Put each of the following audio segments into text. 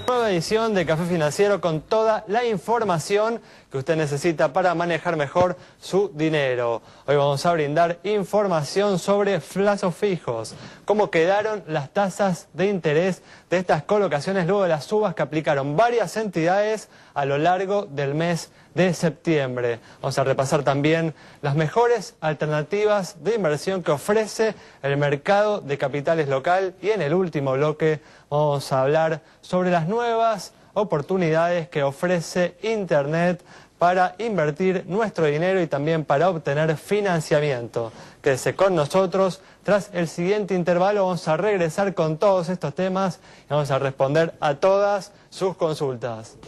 Nueva edición de Café Financiero con toda la información que usted necesita para manejar mejor su dinero. Hoy vamos a brindar información sobre plazos fijos, cómo quedaron las tasas de interés de estas colocaciones luego de las subas que aplicaron varias entidades a lo largo del mes de septiembre. Vamos a repasar también las mejores alternativas de inversión que ofrece el mercado de capitales local y en el último bloque vamos a hablar sobre las nuevas oportunidades que ofrece Internet para invertir nuestro dinero y también para obtener financiamiento. Quédese con nosotros. Tras el siguiente intervalo vamos a regresar con todos estos temas y vamos a responder a todas sus consultas.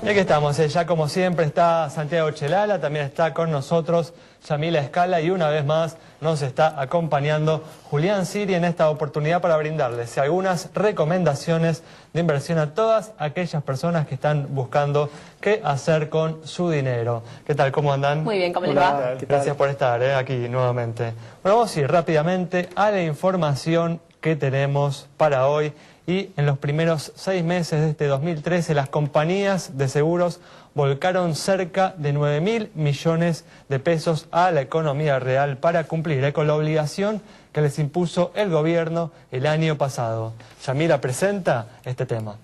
Y aquí estamos, ya como siempre está Santiago Chelala, también está con nosotros Yamila Escala y una vez más nos está acompañando Julián Siri en esta oportunidad para brindarles algunas recomendaciones de inversión a todas aquellas personas que están buscando qué hacer con su dinero. ¿Qué tal? ¿Cómo andan? Muy bien, ¿cómo les va? Gracias por estar aquí nuevamente. Bueno, vamos a ir rápidamente a la información que tenemos para hoy. Y en los primeros 6 meses de este 2013 las compañías de seguros volcaron cerca de 9.000 millones de pesos a la economía real para cumplir con la obligación que les impuso el gobierno el año pasado. Yamila presenta este tema.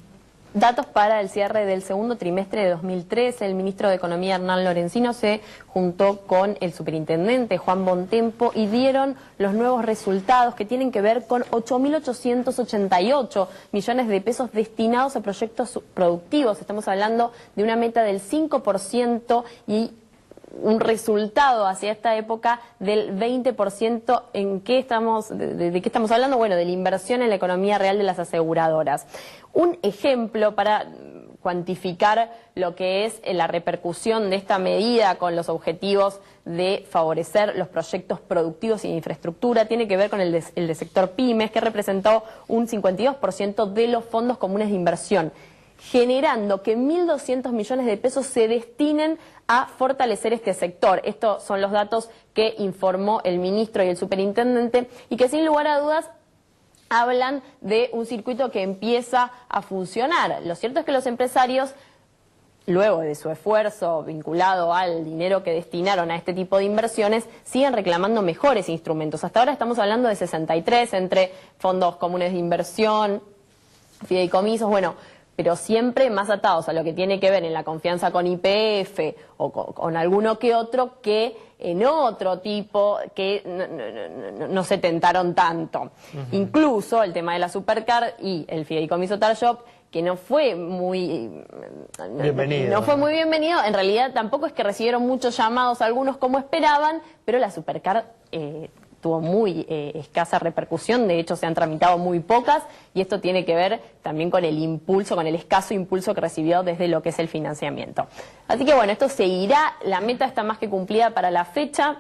Datos para el cierre del segundo trimestre de 2013. El ministro de Economía, Hernán Lorenzino, se juntó con el superintendente, Juan Bontempo, y dieron los nuevos resultados que tienen que ver con 8.888 millones de pesos destinados a proyectos productivos. Estamos hablando de una meta del 5% y un resultado hacia esta época del 20%. ¿En qué estamos, de qué estamos hablando? Bueno, de la inversión en la economía real de las aseguradoras. Un ejemplo para cuantificar lo que es la repercusión de esta medida con los objetivos de favorecer los proyectos productivos y de infraestructura tiene que ver con el de sector pymes, que representó un 52% de los fondos comunes de inversión, generando que 1.200 millones de pesos se destinen a fortalecer este sector. Estos son los datos que informó el ministro y el superintendente y que sin lugar a dudas hablan de un circuito que empieza a funcionar. Lo cierto es que los empresarios, luego de su esfuerzo vinculado al dinero que destinaron a este tipo de inversiones, siguen reclamando mejores instrumentos. Hasta ahora estamos hablando de 63 entre fondos comunes de inversión, fideicomisos, bueno, pero siempre más atados a lo que tiene que ver en la confianza con YPF o con alguno que otro que en otro tipo que no se tentaron tanto. Incluso el tema de la Supercar y el fideicomiso Tarshop, que no fue muy bienvenido. En realidad tampoco es que recibieron muchos llamados, algunos como esperaban, pero la Supercar tuvo muy escasa repercusión. De hecho se han tramitado muy pocas y esto tiene que ver también con el impulso, con el escaso impulso que recibió desde lo que es el financiamiento. Así que bueno, esto seguirá, la meta está más que cumplida para la fecha,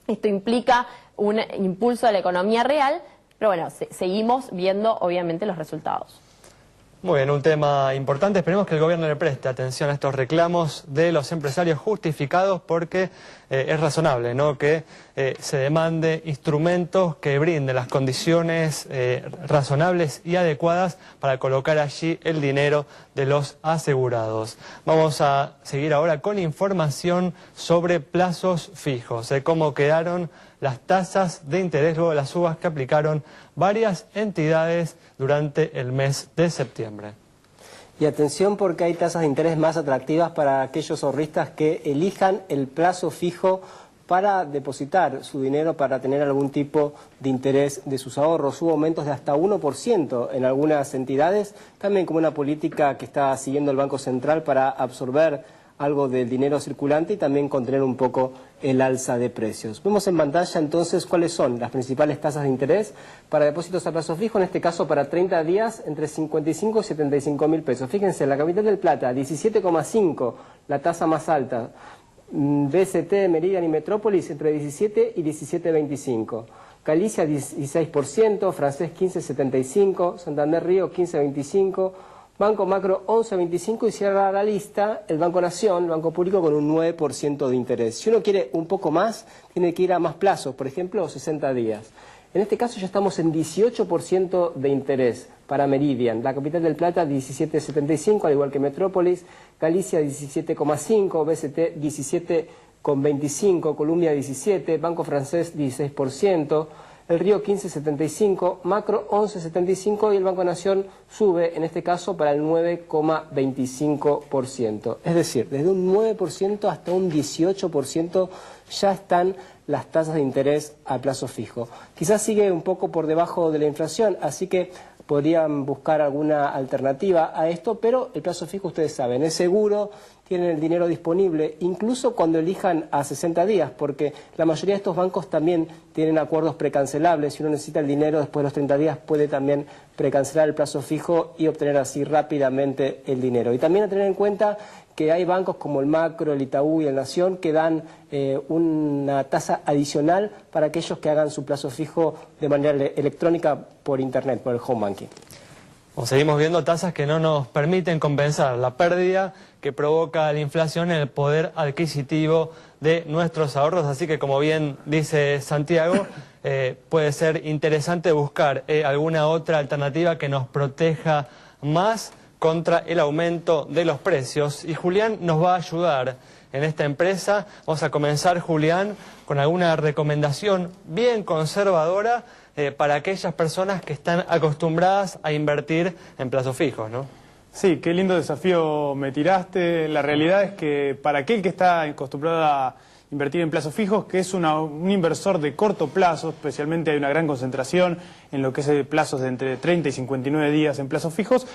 esto implica un impulso a la economía real, pero bueno, seguimos viendo obviamente los resultados. Muy bien, un tema importante. Esperemos que el gobierno le preste atención a estos reclamos de los empresarios justificados porque es razonable, ¿no?, que se demande instrumentos que brinden las condiciones razonables y adecuadas para colocar allí el dinero de los asegurados. Vamos a seguir ahora con información sobre plazos fijos, cómo quedaron las tasas de interés luego de las subas que aplicaron varias entidades durante el mes de septiembre. Y atención porque hay tasas de interés más atractivas para aquellos ahorristas que elijan el plazo fijo para depositar su dinero, para tener algún tipo de interés de sus ahorros. Hubo aumentos de hasta 1% en algunas entidades, también como una política que está siguiendo el Banco Central para absorber algo del dinero circulante y también contener un poco el alza de precios. Vemos en pantalla entonces cuáles son las principales tasas de interés para depósitos a plazo fijo, en este caso para 30 días entre 55 y 75 mil pesos. Fíjense, en la capital del Plata, 17,5, la tasa más alta. BCT, Meridian y Metrópolis entre 17 y 17,25. Galicia 16%, Francés 15,75, Santander Río 15,25, Banco Macro 11,25 y cierra la lista el Banco Nación, el Banco Público, con un 9% de interés. Si uno quiere un poco más, tiene que ir a más plazos, por ejemplo, 60 días. En este caso ya estamos en 18% de interés para Meridian. La Capital del Plata 17,75, al igual que Metrópolis. Galicia 17,5, BCT 17,25, Columbia 17, Banco Francés 16%. El Río 15,75, Macro 11,75 y el Banco Nación sube, en este caso, para el 9,25%. Es decir, desde un 9% hasta un 18% ya están las tasas de interés a plazo fijo. Quizás sigue un poco por debajo de la inflación, así que podrían buscar alguna alternativa a esto, pero el plazo fijo, ustedes saben, es seguro, tienen el dinero disponible, incluso cuando elijan a 60 días, porque la mayoría de estos bancos también tienen acuerdos precancelables. Si uno necesita el dinero después de los 30 días, puede también precancelar el plazo fijo y obtener así rápidamente el dinero. Y también a tener en cuenta que hay bancos como el Macro, el Itaú y el Nación que dan una tasa adicional para aquellos que hagan su plazo fijo de manera electrónica por Internet, por el home banking. Seguimos viendo tasas que no nos permiten compensar la pérdida que provoca la inflación en el poder adquisitivo de nuestros ahorros. Así que, como bien dice Santiago, puede ser interesante buscar alguna otra alternativa que nos proteja más contra el aumento de los precios. Y Julián nos va a ayudar en esta empresa. Vamos a comenzar, Julián, con alguna recomendación bien conservadora para aquellas personas que están acostumbradas a invertir en plazos fijos, ¿no? Sí, qué lindo desafío me tiraste. La realidad es que para aquel que está acostumbrado a invertir en plazos fijos, que es un inversor de corto plazo, especialmente hay una gran concentración en lo que es plazos de entre 30 y 59 días en plazos fijos,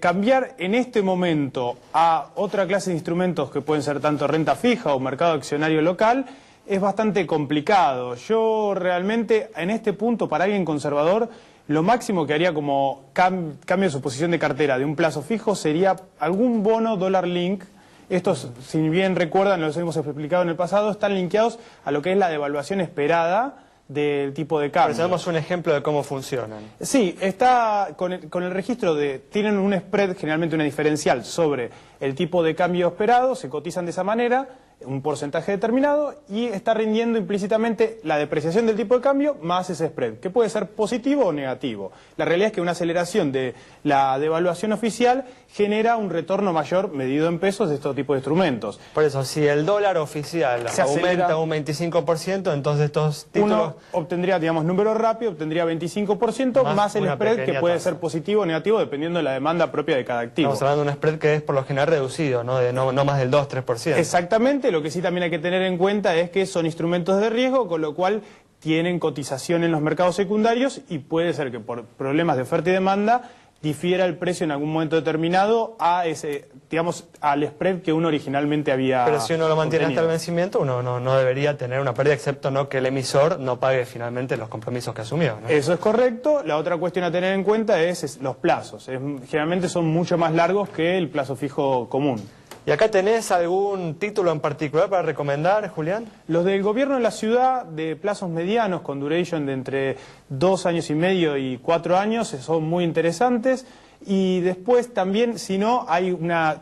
cambiar en este momento a otra clase de instrumentos que pueden ser tanto renta fija o mercado accionario local es bastante complicado. Yo realmente en este punto, para alguien conservador, lo máximo que haría como cambio de su posición de cartera de un plazo fijo sería algún bono dólar link. Estos, si bien recuerdan, los hemos explicado en el pasado, están linkeados a lo que es la devaluación esperada del tipo de cambio. Presentamos un ejemplo de cómo funcionan. Sí, está con el registro tienen un spread, generalmente una diferencial sobre el tipo de cambio esperado, se cotizan de esa manera, un porcentaje determinado, y está rindiendo implícitamente la depreciación del tipo de cambio más ese spread, que puede ser positivo o negativo. La realidad es que una aceleración de la devaluación oficial genera un retorno mayor medido en pesos de estos tipos de instrumentos. Por eso, si el dólar oficial aumenta un 25%, entonces estos títulos... Uno obtendría, digamos, número rápido, obtendría 25% más el spread, que puede ser positivo o negativo dependiendo de la demanda propia de cada activo. Estamos hablando de un spread que es por lo general reducido, ¿no? De no más del 2-3%. Exactamente. Lo que sí también hay que tener en cuenta es que son instrumentos de riesgo, con lo cual tienen cotización en los mercados secundarios y puede ser que por problemas de oferta y demanda difiera el precio en algún momento determinado a ese, digamos, al spread que uno originalmente había. Pero si uno lo mantiene obtenido hasta el vencimiento, uno no debería tener una pérdida, excepto no que el emisor no pague finalmente los compromisos que asumió, ¿no? Eso es correcto. La otra cuestión a tener en cuenta es los plazos. Generalmente son mucho más largos que el plazo fijo común. ¿Y acá tenés algún título en particular para recomendar, Julián? Los del gobierno de la ciudad, de plazos medianos, con duration de entre 2 años y medio y 4 años, son muy interesantes. Y después también, si no,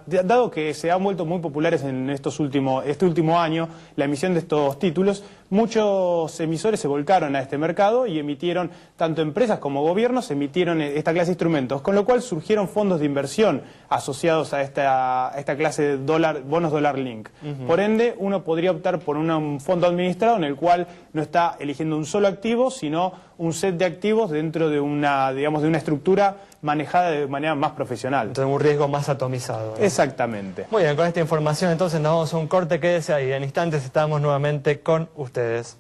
dado que se han vuelto muy populares en este último año, la emisión de estos títulos, muchos emisores se volcaron a este mercado y emitieron, tanto empresas como gobiernos, emitieron esta clase de instrumentos, con lo cual surgieron fondos de inversión asociados a esta clase de bonos dólar link. Por ende, uno podría optar por un fondo administrado en el cual no está eligiendo un solo activo, sino un set de activos dentro de una estructura manejada de manera más profesional. Entonces un riesgo más atomizado, ¿no? Exactamente. Muy bien, con esta información entonces nos vamos a un corte, quédese ahí. En instantes estamos nuevamente con ustedes.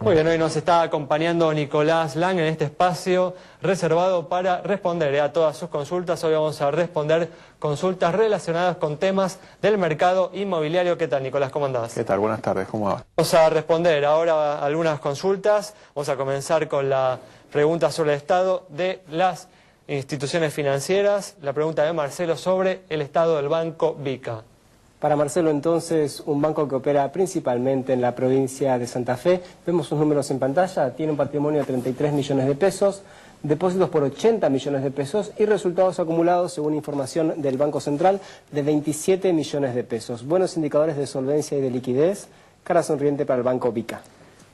Muy bien, hoy nos está acompañando Nicolás Lang en este espacio reservado para responder a todas sus consultas. Hoy vamos a responder consultas relacionadas con temas del mercado inmobiliario. ¿Qué tal, Nicolás? ¿Cómo andás? ¿Qué tal? Buenas tardes, ¿cómo va? Vamos a responder ahora algunas consultas. Vamos a comenzar con la pregunta sobre el estado de las instituciones financieras. La pregunta de Marcelo sobre el estado del Banco Vica. Para Marcelo, entonces, un banco que opera principalmente en la provincia de Santa Fe. Vemos sus números en pantalla. Tiene un patrimonio de 33 millones de pesos, depósitos por 80 millones de pesos y resultados acumulados, según información del Banco Central, de 27 millones de pesos. Buenos indicadores de solvencia y de liquidez. Cara sonriente para el Banco Vica.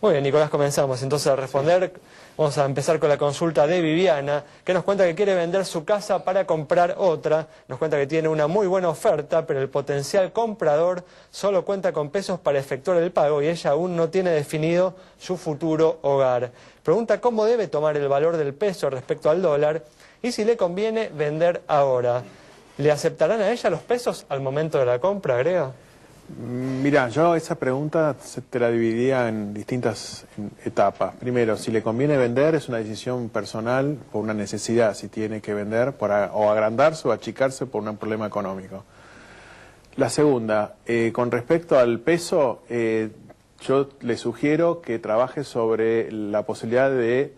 Muy bien, Nicolás, comenzamos entonces a responder. Vamos a empezar con la consulta de Viviana, que nos cuenta que quiere vender su casa para comprar otra. Nos cuenta que tiene una muy buena oferta, pero el potencial comprador solo cuenta con pesos para efectuar el pago y ella aún no tiene definido su futuro hogar. Pregunta cómo debe tomar el valor del peso respecto al dólar y si le conviene vender ahora. ¿Le aceptarán a ella los pesos al momento de la compra, agrega? Mira, yo esa pregunta te la dividiría en distintas etapas. Primero, si le conviene vender es una decisión personal por una necesidad, si tiene que vender o agrandarse o achicarse por un problema económico. La segunda, con respecto al peso, yo le sugiero que trabaje sobre la posibilidad de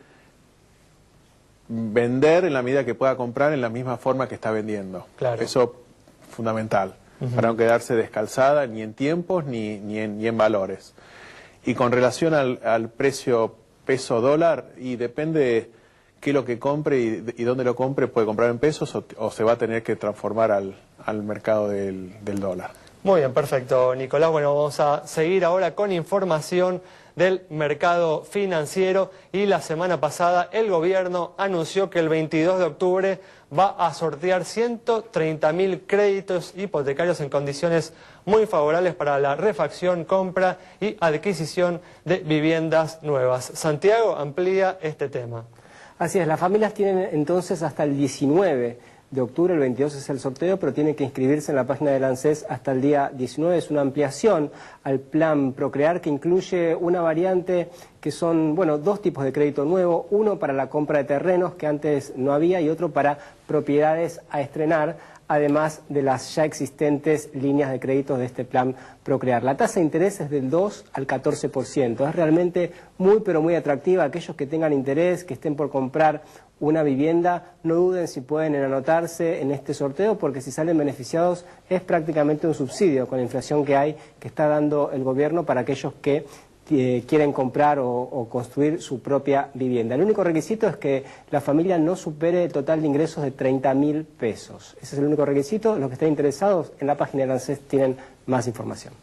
vender en la medida que pueda comprar en la misma forma que está vendiendo. Claro. Eso es fundamental. Para no quedarse descalzada ni en tiempos ni en valores. Y con relación al precio peso dólar, y depende qué es lo que compre y dónde lo compre, puede comprar en pesos o se va a tener que transformar al mercado del dólar. Muy bien, perfecto, Nicolás. Bueno, vamos a seguir ahora con información del mercado financiero y la semana pasada el gobierno anunció que el 22 de octubre va a sortear 130.000 créditos hipotecarios en condiciones muy favorables para la refacción, compra y adquisición de viviendas nuevas. Santiago amplía este tema. Así es, las familias tienen entonces hasta el 19 de octubre, el 22 es el sorteo, pero tienen que inscribirse en la página del ANSES hasta el día 19. Es una ampliación al plan Procrear que incluye una variante que son, bueno, dos tipos de crédito nuevo, uno para la compra de terrenos que antes no había y otro para propiedades a estrenar, además de las ya existentes líneas de créditos de este plan Procrear. La tasa de interés es del 2 al 14%. Es realmente muy, pero muy atractiva. Aquellos que tengan interés, que estén por comprar una vivienda, no duden si pueden anotarse en este sorteo, porque si salen beneficiados es prácticamente un subsidio con la inflación que hay, que está dando el gobierno para aquellos que quieren comprar o construir su propia vivienda. El único requisito es que la familia no supere el total de ingresos de 30.000 pesos. Ese es el único requisito. Los que estén interesados en la página del ANSES tienen más información.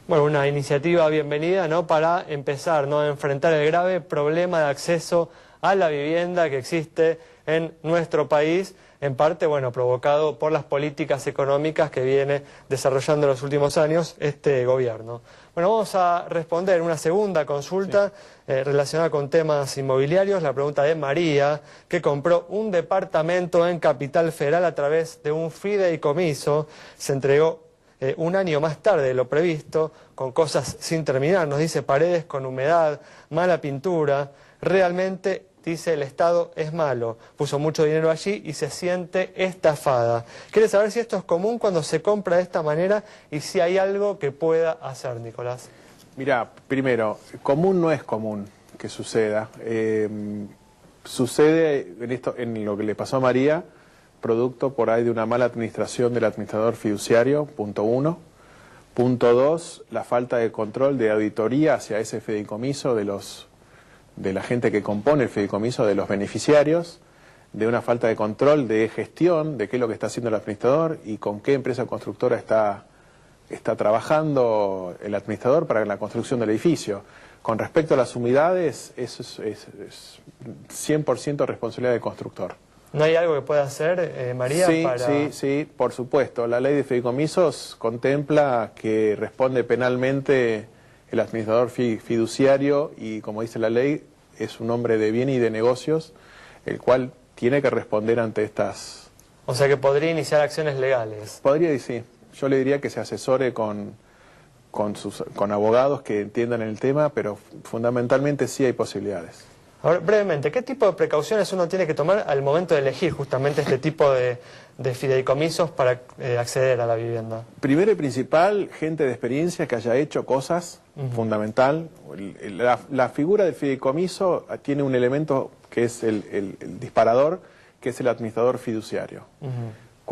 Bueno, una iniciativa bienvenida, ¿no?, para empezar, ¿no?, a enfrentar el grave problema de acceso a la vivienda que existe en nuestro país, en parte, bueno, provocado por las políticas económicas que viene desarrollando en los últimos años este gobierno. Bueno, vamos a responder una segunda consulta relacionada con temas inmobiliarios, la pregunta de María, que compró un departamento en Capital Federal a través de un fideicomiso, se entregó un año más tarde de lo previsto, con cosas sin terminar, nos dice, paredes con humedad, mala pintura, realmente, dice, el Estado es malo, puso mucho dinero allí y se siente estafada. Quiere saber si esto es común cuando se compra de esta manera y si hay algo que pueda hacer, Nicolás. Mira, primero, común no es común que suceda. Sucede en lo que le pasó a María, producto por ahí de una mala administración del administrador fiduciario, punto 1. Punto 2, la falta de control de auditoría hacia ese fideicomiso de la gente que compone el fideicomiso, de los beneficiarios, de una falta de control de gestión, de qué es lo que está haciendo el administrador y con qué empresa constructora está trabajando el administrador para la construcción del edificio. Con respecto a las humedades, eso es 100% responsabilidad del constructor. ¿No hay algo que pueda hacer, María? Sí, por supuesto. La ley de fideicomisos contempla que responde penalmente el administrador fiduciario y, como dice la ley, es un hombre de bien y de negocios, el cual tiene que responder ante estas... O sea que podría iniciar acciones legales. Podría, sí. Yo le diría que se asesore con abogados que entiendan el tema, pero fundamentalmente sí hay posibilidades. Ahora, brevemente, ¿qué tipo de precauciones uno tiene que tomar al momento de elegir justamente este tipo de fideicomisos para acceder a la vivienda? Primero y principal, gente de experiencia que haya hecho cosas, fundamental. La figura del fideicomiso tiene un elemento que es el disparador, que es el administrador fiduciario.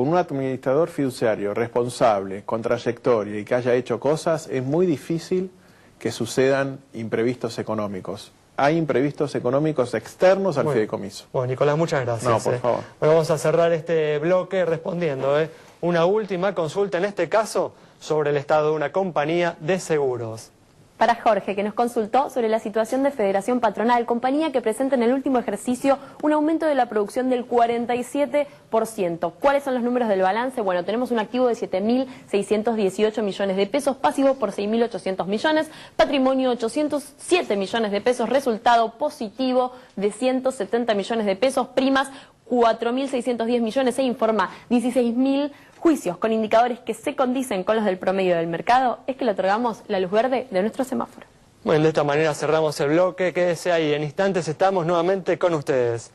con un administrador fiduciario responsable, con trayectoria y que haya hecho cosas, es muy difícil que sucedan imprevistos económicos. Hay imprevistos económicos externos al fideicomiso. Bueno, Nicolás, muchas gracias. No, por favor. Bueno, vamos a cerrar este bloque respondiendo una última consulta, en este caso, sobre el estado de una compañía de seguros. Para Jorge, que nos consultó sobre la situación de Federación Patronal, compañía que presenta en el último ejercicio un aumento de la producción del 47%. ¿Cuáles son los números del balance? Bueno, tenemos un activo de 7.618 millones de pesos, pasivo por 6.800 millones, patrimonio 807 millones de pesos, resultado positivo de 170 millones de pesos, primas 4.610 millones, se informa 16.000 juicios con indicadores que se condicen con los del promedio del mercado. Es que le otorgamos la luz verde de nuestro semáforo. Bueno, de esta manera cerramos el bloque. Quédese ahí, en instantes estamos nuevamente con ustedes.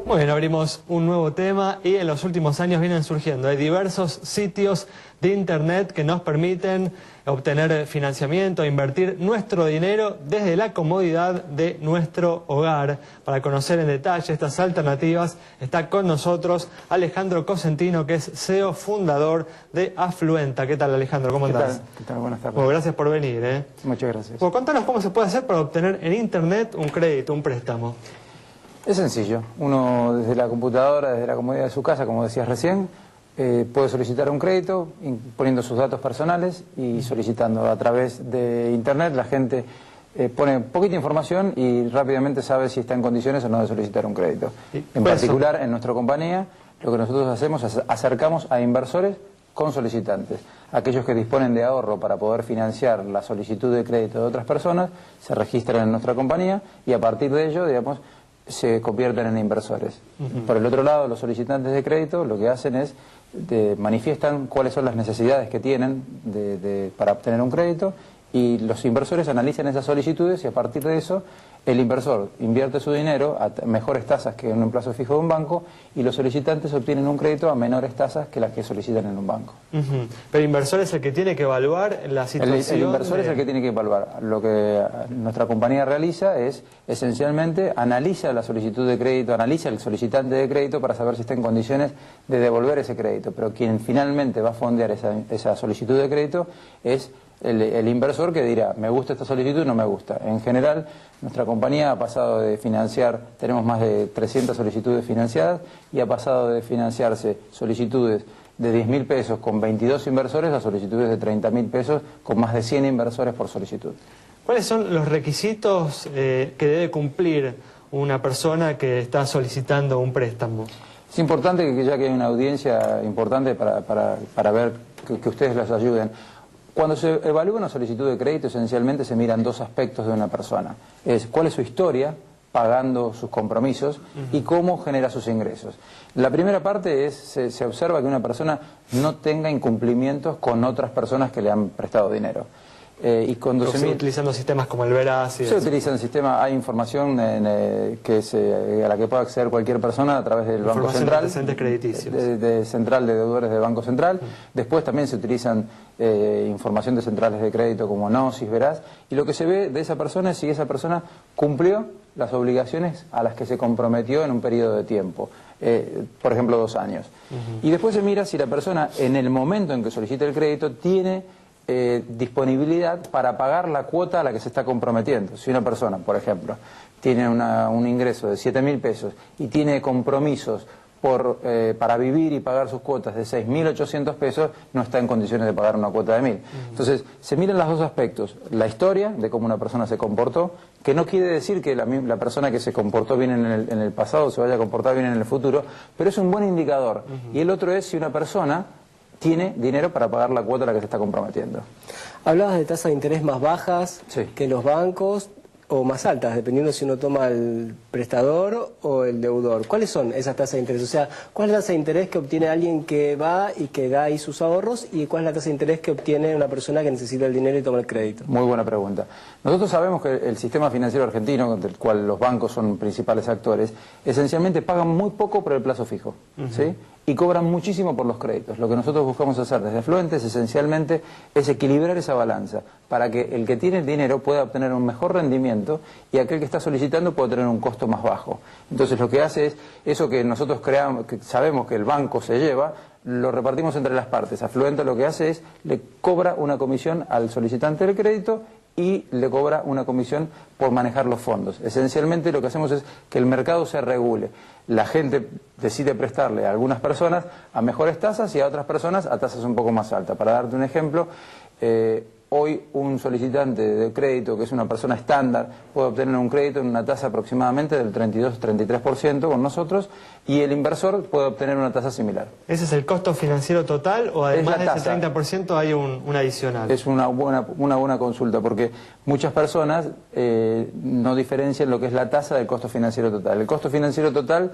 Bueno, abrimos un nuevo tema y en los últimos años vienen surgiendo. Hay diversos sitios de internet que nos permiten obtener financiamiento, invertir nuestro dinero desde la comodidad de nuestro hogar. Para conocer en detalle estas alternativas está con nosotros Alejandro Cosentino, que es CEO fundador de Afluenta. ¿Qué tal, Alejandro? ¿Cómo andás? ¿Qué tal? Buenas tardes. Bueno, gracias por venir. Muchas gracias. Bueno, contanos cómo se puede hacer para obtener en internet un crédito, un préstamo. Es sencillo. Uno desde la computadora, desde la comodidad de su casa, como decías recién, puede solicitar un crédito poniendo sus datos personales y solicitando a través de internet. La gente pone poquita información y rápidamente sabe si está en condiciones o no de solicitar un crédito. En particular, en nuestra compañía, lo que nosotros hacemos es acercamos a inversores con solicitantes. Aquellos que disponen de ahorro para poder financiar la solicitud de crédito de otras personas se registran en nuestra compañía y a partir de ello, digamos, se convierten en inversores. Por el otro lado, los solicitantes de crédito lo que hacen es manifiestan cuáles son las necesidades que tienen para obtener un crédito y los inversores analizan esas solicitudes y a partir de eso el inversor invierte su dinero a mejores tasas que en un plazo fijo de un banco y los solicitantes obtienen un crédito a menores tasas que las que solicitan en un banco. Pero el inversor es el que tiene que evaluar la situación. El inversor es el que tiene que evaluar. Lo que nuestra compañía realiza es, esencialmente, analiza la solicitud de crédito, analiza el solicitante de crédito para saber si está en condiciones de devolver ese crédito. Pero quien finalmente va a fondear esa solicitud de crédito es el inversor que dirá, me gusta esta solicitud, no me gusta. En general, nuestra compañía ha pasado de financiar, tenemos más de 300 solicitudes financiadas y ha pasado de financiarse solicitudes de 10.000 pesos con 22 inversores a solicitudes de 30.000 pesos con más de 100 inversores por solicitud. ¿Cuáles son los requisitos que debe cumplir una persona que está solicitando un préstamo? Es importante que ya que hay una audiencia importante para ver que ustedes las ayuden. Cuando se evalúa una solicitud de crédito, esencialmente se miran dos aspectos de una persona. Es cuál es su historia pagando sus compromisos y cómo genera sus ingresos. La primera parte es, se observa que una persona no tenga incumplimientos con otras personas que le han prestado dinero. Y cuando se utilizando sistemas como el Veraz. Se utiliza el sistema, hay información a la que puede acceder cualquier persona a través del Banco Central. De central de deudores del Banco Central. Después también se utilizan información de centrales de crédito como Gnosis, Veraz. Y lo que se ve de esa persona es si esa persona cumplió las obligaciones a las que se comprometió en un periodo de tiempo. Por ejemplo, 2 años. Y después se mira si la persona en el momento en que solicita el crédito tiene disponibilidad para pagar la cuota a la que se está comprometiendo. Si una persona, por ejemplo, tiene un ingreso de 7.000 pesos y tiene compromisos para vivir y pagar sus cuotas de 6.800 pesos, no está en condiciones de pagar una cuota de 1.000. Entonces, se miran los dos aspectos. La historia de cómo una persona se comportó, que no quiere decir que la persona que se comportó bien en el pasado se vaya a comportar bien en el futuro, pero es un buen indicador. Y el otro es si una persona tiene dinero para pagar la cuota a la que se está comprometiendo. Hablabas de tasas de interés más bajas que los bancos o más altas, dependiendo si uno toma el prestador o el deudor. ¿Cuáles son esas tasas de interés? O sea, ¿cuál es la tasa de interés que obtiene alguien que va y que da ahí sus ahorros? ¿Y cuál es la tasa de interés que obtiene una persona que necesita el dinero y toma el crédito? Muy buena pregunta. Nosotros sabemos que el sistema financiero argentino, del cual los bancos son principales actores, esencialmente pagan muy poco por el plazo fijo, ¿sí? y cobran muchísimo por los créditos. Lo que nosotros buscamos hacer desde Afluentes esencialmente es equilibrar esa balanza para que el que tiene el dinero pueda obtener un mejor rendimiento y aquel que está solicitando pueda tener un costo más bajo. Entonces lo que hace es eso que nosotros creamos, que sabemos que el banco se lleva, lo repartimos entre las partes. Afluente lo que hace es le cobra una comisión al solicitante del crédito y le cobra una comisión por manejar los fondos. Esencialmente lo que hacemos es que el mercado se regule. La gente decide prestarle a algunas personas a mejores tasas y a otras personas a tasas un poco más altas. Para darte un ejemplo, hoy un solicitante de crédito, que es una persona estándar, puede obtener un crédito en una tasa aproximadamente del 32-33% con nosotros, y el inversor puede obtener una tasa similar. ¿Ese es el costo financiero total o además de ese 30% hay un adicional? Es una buena consulta, porque muchas personas no diferencian lo que es la tasa del costo financiero total. El costo financiero total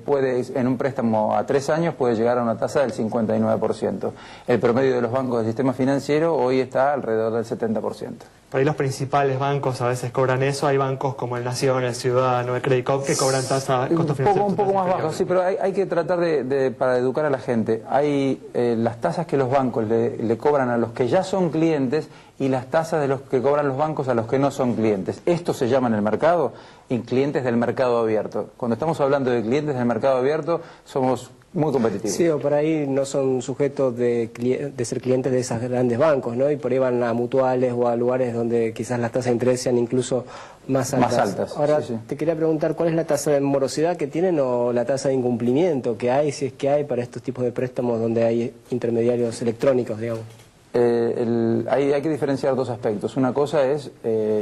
puede, en un préstamo a 3 años, puede llegar a una tasa del 59%. El promedio de los bancos del sistema financiero hoy está alrededor del 70%. Por ahí los principales bancos a veces cobran eso. Hay bancos como el Nación, el Ciudadano, el Credit Corp que cobran tasa, costo financiero un poco más bajo, sí, pero hay que tratar para educar a la gente. Hay las tasas que los bancos le cobran a los que ya son clientes y las tasas de los que cobran los bancos a los que no son clientes. Esto se llama en el mercado clientes del mercado abierto. Cuando estamos hablando de clientes del mercado abierto, somos muy competitivos. Sí, o por ahí no son sujetos de ser clientes de esos grandes bancos, ¿no? Y por ahí van a mutuales o a lugares donde quizás las tasas de interés sean incluso más altas. Más altas. Ahora, sí. te quería preguntar, ¿cuál es la tasa de morosidad que tienen o la tasa de incumplimiento que hay, si es que hay, para estos tipos de préstamos donde hay intermediarios electrónicos, digamos? Hay que diferenciar dos aspectos. Una cosa es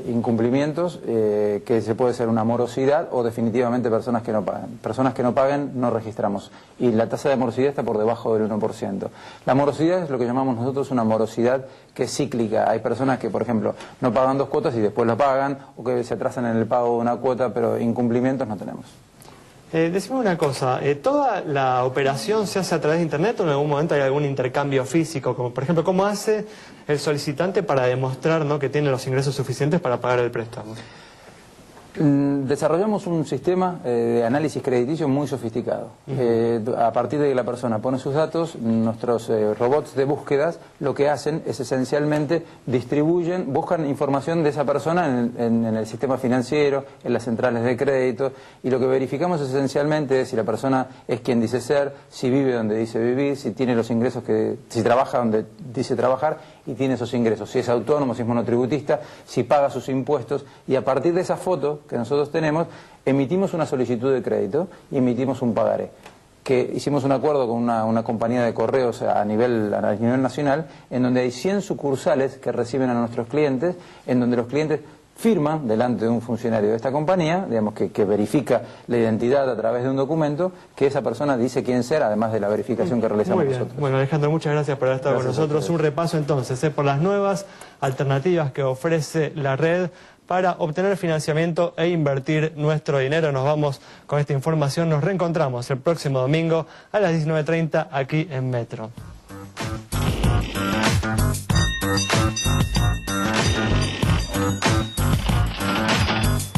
incumplimientos, que se puede ser una morosidad o definitivamente personas que no pagan. Personas que no paguen no registramos y la tasa de morosidad está por debajo del 1%. La morosidad es lo que llamamos nosotros una morosidad que es cíclica. Hay personas que, por ejemplo, no pagan 2 cuotas y después lo pagan, o que se atrasan en el pago de una cuota, pero incumplimientos no tenemos. Decime una cosa, ¿toda la operación se hace a través de Internet o en algún momento hay algún intercambio físico? Como por ejemplo, ¿cómo hace el solicitante para demostrar, ¿no?, que tiene los ingresos suficientes para pagar el préstamo? Desarrollamos un sistema de análisis crediticio muy sofisticado. A partir de que la persona pone sus datos, nuestros robots de búsquedas lo que hacen es esencialmente buscan información de esa persona en el sistema financiero, en las centrales de crédito, y lo que verificamos esencialmente es si la persona es quien dice ser, si vive donde dice vivir, si tiene los ingresos si trabaja donde dice trabajar y tiene esos ingresos, si es autónomo, si es monotributista, si paga sus impuestos, y a partir de esa foto que nosotros tenemos, emitimos una solicitud de crédito y emitimos un pagaré. Que hicimos un acuerdo con una compañía de correos a nivel nacional, en donde hay 100 sucursales que reciben a nuestros clientes, en donde los clientes firman delante de un funcionario de esta compañía, digamos que verifica la identidad a través de un documento, que esa persona dice quién ser, además de la verificación que realizamos nosotros. Bueno, Alejandro, muchas gracias por haber estado con nosotros. Un repaso entonces por las nuevas alternativas que ofrece la red para obtener financiamiento e invertir nuestro dinero. Nos vamos con esta información. Nos reencontramos el próximo domingo a las 19:30 aquí en Metro.